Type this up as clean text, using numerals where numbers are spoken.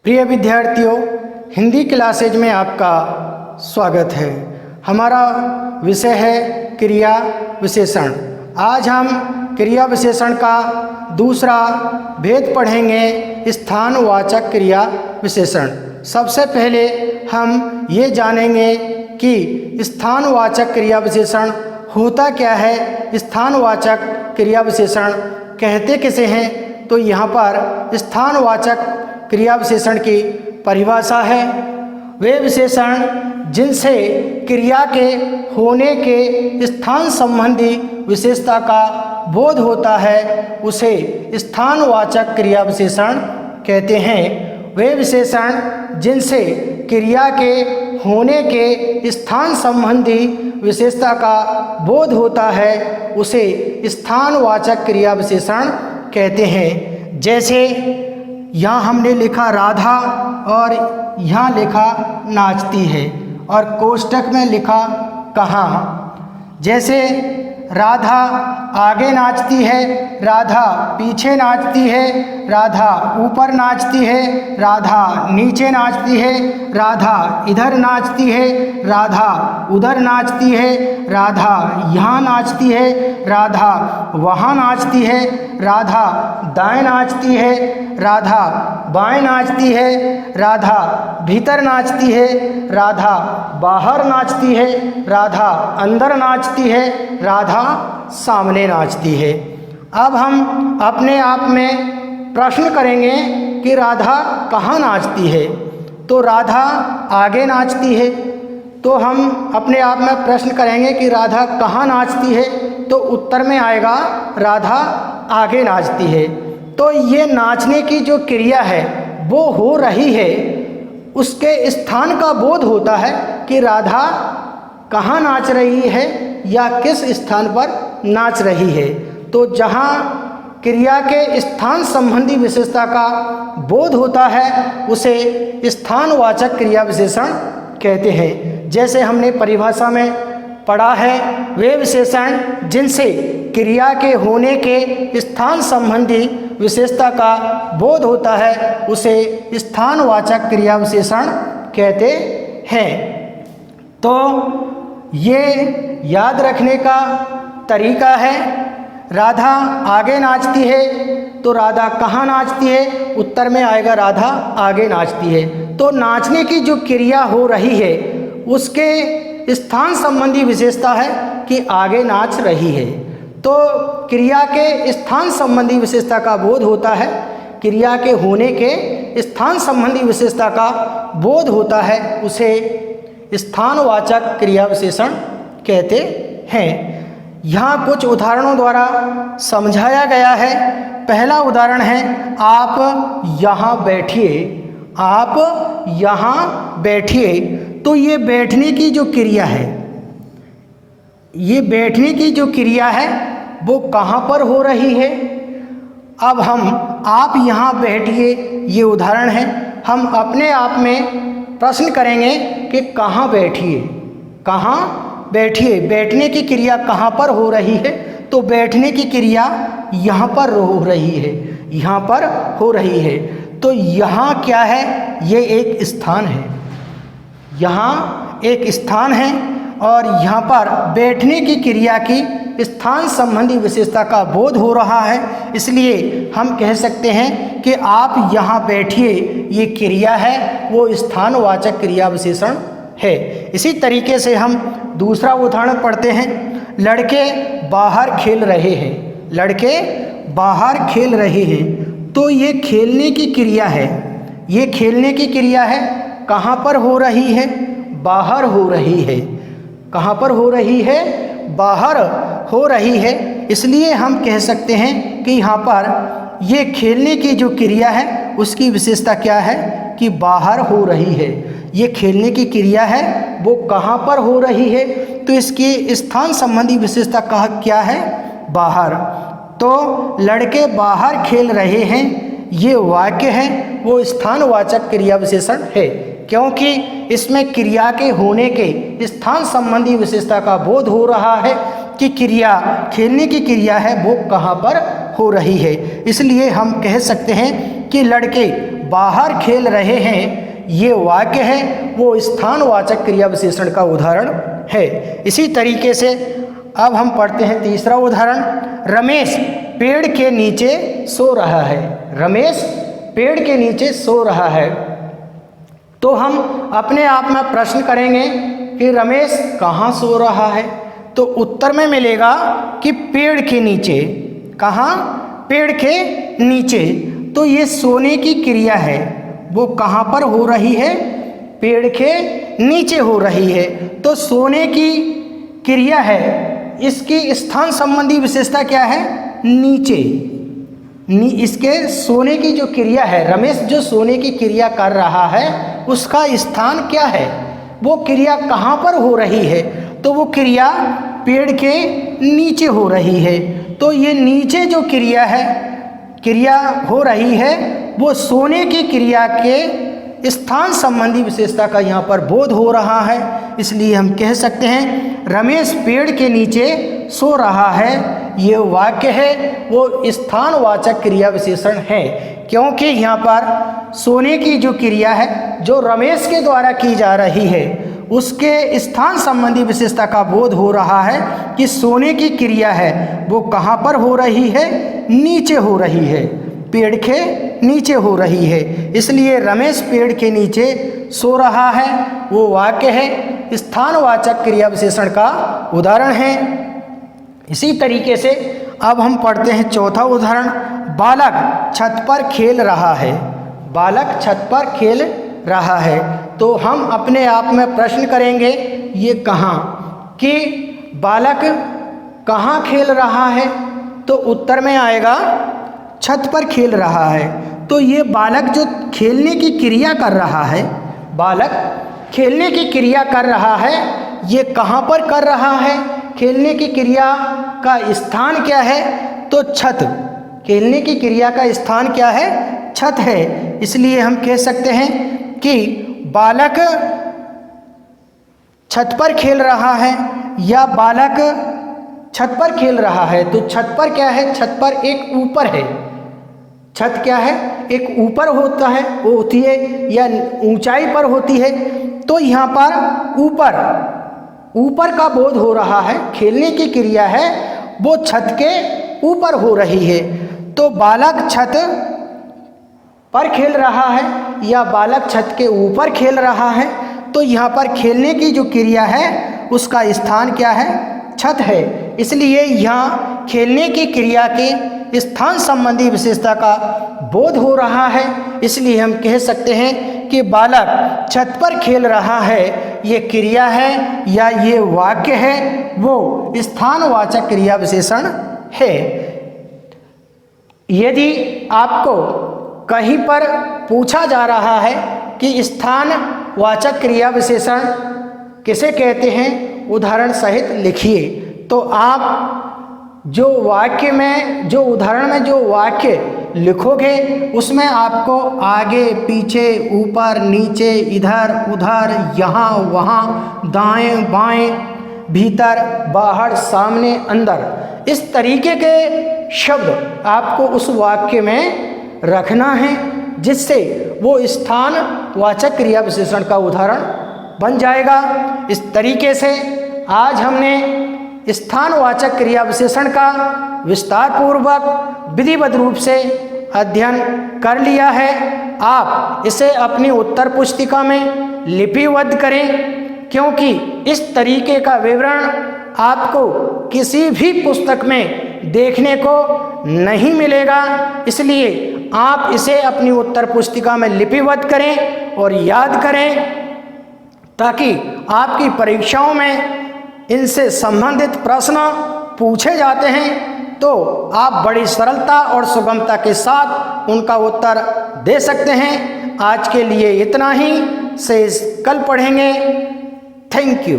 प्रिय विद्यार्थियों, हिंदी क्लासेज में आपका स्वागत है। हमारा विषय है क्रिया विशेषण। आज हम क्रिया विशेषण का दूसरा भेद पढ़ेंगे, स्थानवाचक क्रिया विशेषण। सबसे पहले हम ये जानेंगे कि स्थानवाचक क्रिया विशेषण होता क्या है, स्थानवाचक क्रिया विशेषण कहते किसे हैं। तो यहाँ पर स्थानवाचक क्रिया विशेषण की परिभाषा है, वे विशेषण जिनसे क्रिया के होने के स्थान संबंधी विशेषता का बोध होता है उसे स्थानवाचक क्रिया विशेषण कहते हैं। वे विशेषण जिनसे क्रिया के होने के स्थान संबंधी विशेषता का बोध होता है उसे स्थानवाचक क्रिया विशेषण कहते हैं। जैसे यहाँ हमने लिखा राधा और यहाँ लिखा नाचती है और कोष्टक में लिखा कहाँ। जैसे राधा आगे नाचती है, राधा पीछे नाचती है, राधा ऊपर नाचती है, राधा नीचे नाचती है, राधा इधर नाचती है, राधा उधर नाचती है, राधा यहाँ नाचती है, राधा वहाँ नाचती है, राधा दाएं नाचती है, राधा बाएं नाचती है, राधा भीतर नाचती है, राधा बाहर नाचती है, राधा अंदर नाचती है, राधा सामने नाचती है। अब हम अपने आप में प्रश्न करेंगे कि राधा कहाँ नाचती है। तो राधा आगे नाचती है, तो हम अपने आप में प्रश्न करेंगे कि राधा कहाँ नाचती है, तो उत्तर में आएगा राधा आगे नाचती है। तो ये नाचने की जो क्रिया है वो हो रही है, उसके स्थान का बोध होता है कि राधा कहाँ नाच रही है या किस स्थान पर नाच रही है। तो जहाँ क्रिया के स्थान संबंधी विशेषता का बोध होता है उसे स्थानवाचक क्रिया विशेषण कहते हैं। जैसे हमने परिभाषा में पढ़ा है, वे विशेषण जिनसे क्रिया के होने के स्थान संबंधी विशेषता का बोध होता है उसे स्थानवाचक क्रिया विशेषण कहते हैं। तो ये याद रखने का तरीका है, राधा आगे नाचती है तो राधा कहाँ नाचती है, उत्तर में आएगा राधा आगे नाचती है। तो नाचने की जो क्रिया हो रही है उसके स्थान संबंधी विशेषता है कि आगे नाच रही है। तो क्रिया के स्थान संबंधी विशेषता का बोध होता है, क्रिया के होने के स्थान संबंधी विशेषता का बोध होता है, उसे स्थानवाचक क्रिया विशेषण कहते हैं। यहाँ कुछ उदाहरणों द्वारा समझाया गया है। पहला उदाहरण है, आप यहाँ बैठिए। आप यहाँ बैठिए। तो ये बैठने की जो क्रिया है, ये बैठने की जो क्रिया है वो कहाँ पर हो रही है। अब हम आप यहाँ बैठिए, ये उदाहरण है। हम अपने आप में प्रश्न करेंगे कि कहाँ बैठिए, कहाँ बैठिए। बैठने की क्रिया कहाँ पर हो रही है, तो बैठने की क्रिया यहाँ पर हो रही है, यहाँ पर हो रही है। तो यहाँ क्या है, ये एक स्थान है, यहाँ एक स्थान है और यहाँ पर बैठने की क्रिया की स्थान संबंधी विशेषता का बोध हो रहा है, इसलिए हम कह सकते हैं कि आप यहाँ बैठिए, ये क्रिया है, वो स्थानवाचक क्रिया विशेषण है। इसी तरीके से हम दूसरा उदाहरण पढ़ते हैं, लड़के बाहर खेल रहे हैं। लड़के बाहर खेल रहे हैं। तो ये खेलने की क्रिया है, ये खेलने की क्रिया है, कहाँ पर हो रही है, बाहर हो रही है। कहाँ पर हो रही है, बाहर हो रही है। इसलिए हम कह सकते हैं कि यहाँ पर ये खेलने की जो क्रिया है उसकी विशेषता क्या है कि बाहर हो रही है। ये खेलने की क्रिया है वो कहाँ पर हो रही है, तो इसकी स्थान संबंधी विशेषता क्या है, बाहर। तो लड़के बाहर खेल रहे हैं, ये वाक्य है, वो स्थानवाचक क्रिया विशेषण है, क्योंकि इसमें क्रिया के होने के स्थान संबंधी विशेषता का बोध हो रहा है कि क्रिया खेलने की क्रिया है वो कहाँ पर हो रही है। इसलिए हम कह सकते हैं कि लड़के बाहर खेल रहे हैं ये वाक्य है वो स्थानवाचक क्रिया विशेषण का उदाहरण है। इसी तरीके से अब हम पढ़ते हैं तीसरा उदाहरण। रमेश पेड़ के नीचे सो रहा है। रमेश पेड़ के नीचे सो रहा है। तो हम अपने आप में प्रश्न करेंगे कि रमेश कहाँ सो रहा है, तो उत्तर में मिलेगा कि पेड़ के नीचे। कहाँ? पेड़ के नीचे। तो ये सोने की क्रिया है वो कहाँ पर हो रही है? पेड़ के नीचे हो रही है। तो सोने की क्रिया है, इसकी स्थान संबंधी विशेषता क्या है? नीचे। इसके सोने की जो क्रिया है, रमेश जो सोने की क्रिया कर रहा है उसका स्थान क्या है? वो क्रिया कहाँ पर हो रही है? तो वो क्रिया पेड़ के नीचे हो रही है। तो ये नीचे जो क्रिया है, क्रिया हो रही है वो सोने की क्रिया के स्थान संबंधी विशेषता का यहाँ पर बोध हो रहा है। इसलिए हम कह सकते हैं रमेश पेड़ के नीचे सो रहा है ये वाक्य है वो स्थानवाचक क्रिया विशेषण है, क्योंकि यहाँ पर सोने की जो क्रिया है जो रमेश के द्वारा की जा रही है उसके स्थान संबंधी विशेषता का बोध हो रहा है कि सोने की क्रिया है वो कहाँ पर हो रही है? नीचे हो रही है, पेड़ के नीचे हो रही है। इसलिए रमेश पेड़ के नीचे सो रहा है वो वाक्य है स्थानवाचक क्रिया विशेषण का उदाहरण है। इसी तरीके से अब हम पढ़ते हैं चौथा उदाहरण। बालक छत पर खेल रहा है। बालक छत पर खेल रहा है। तो हम अपने आप में प्रश्न करेंगे ये कहाँ, कि बालक कहाँ खेल रहा है? तो उत्तर में आएगा छत पर खेल रहा है। तो ये बालक जो खेलने की क्रिया कर रहा है, बालक खेलने की क्रिया कर रहा है, ये कहाँ पर कर रहा है? खेलने की क्रिया का स्थान क्या है? तो छत। खेलने की क्रिया का स्थान क्या है? छत है। इसलिए हम कह सकते हैं कि बालक छत पर खेल रहा है या बालक छत पर खेल रहा है। तो छत पर क्या है? छत पर एक ऊपर है। छत क्या है? एक ऊपर होता है, वो होती है या ऊंचाई पर होती है। तो यहाँ पर ऊपर, ऊपर का बोध हो रहा है। खेलने की क्रिया है वो छत के ऊपर हो रही है। तो बालक छत पर खेल रहा है या बालक छत के ऊपर खेल रहा है। तो यहाँ पर खेलने की जो क्रिया है उसका स्थान क्या है? छत है। इसलिए यहाँ खेलने की क्रिया के स्थान संबंधी विशेषता का बोध हो रहा है। इसलिए हम कह सकते हैं कि बालक छत पर खेल रहा है ये क्रिया है या ये वाक्य है वो स्थानवाचक क्रिया विशेषण है। यदि आपको कहीं पर पूछा जा रहा है कि स्थानवाचक क्रिया विशेषण किसे कहते हैं, उदाहरण सहित लिखिए, तो आप जो वाक्य में, जो उदाहरण में जो वाक्य लिखोगे उसमें आपको आगे पीछे ऊपर नीचे इधर उधर यहाँ वहाँ दाएं बाएं भीतर बाहर सामने अंदर इस तरीके के शब्द आपको उस वाक्य में रखना है जिससे वो स्थानवाचक क्रिया विशेषण का उदाहरण बन जाएगा। इस तरीके से आज हमने स्थानवाचक क्रिया विशेषण का विस्तार पूर्वक विधिवत रूप से अध्ययन कर लिया है। आप इसे अपनी उत्तर पुस्तिका में लिपिबद्ध करें, क्योंकि इस तरीके का विवरण आपको किसी भी पुस्तक में देखने को नहीं मिलेगा। इसलिए आप इसे अपनी उत्तर पुस्तिका में लिपिबद्ध करें और याद करें, ताकि आपकी परीक्षाओं में इनसे संबंधित प्रश्न पूछे जाते हैं तो आप बड़ी सरलता और सुगमता के साथ उनका उत्तर दे सकते हैं। आज के लिए इतना ही, से कल पढ़ेंगे। Thank you.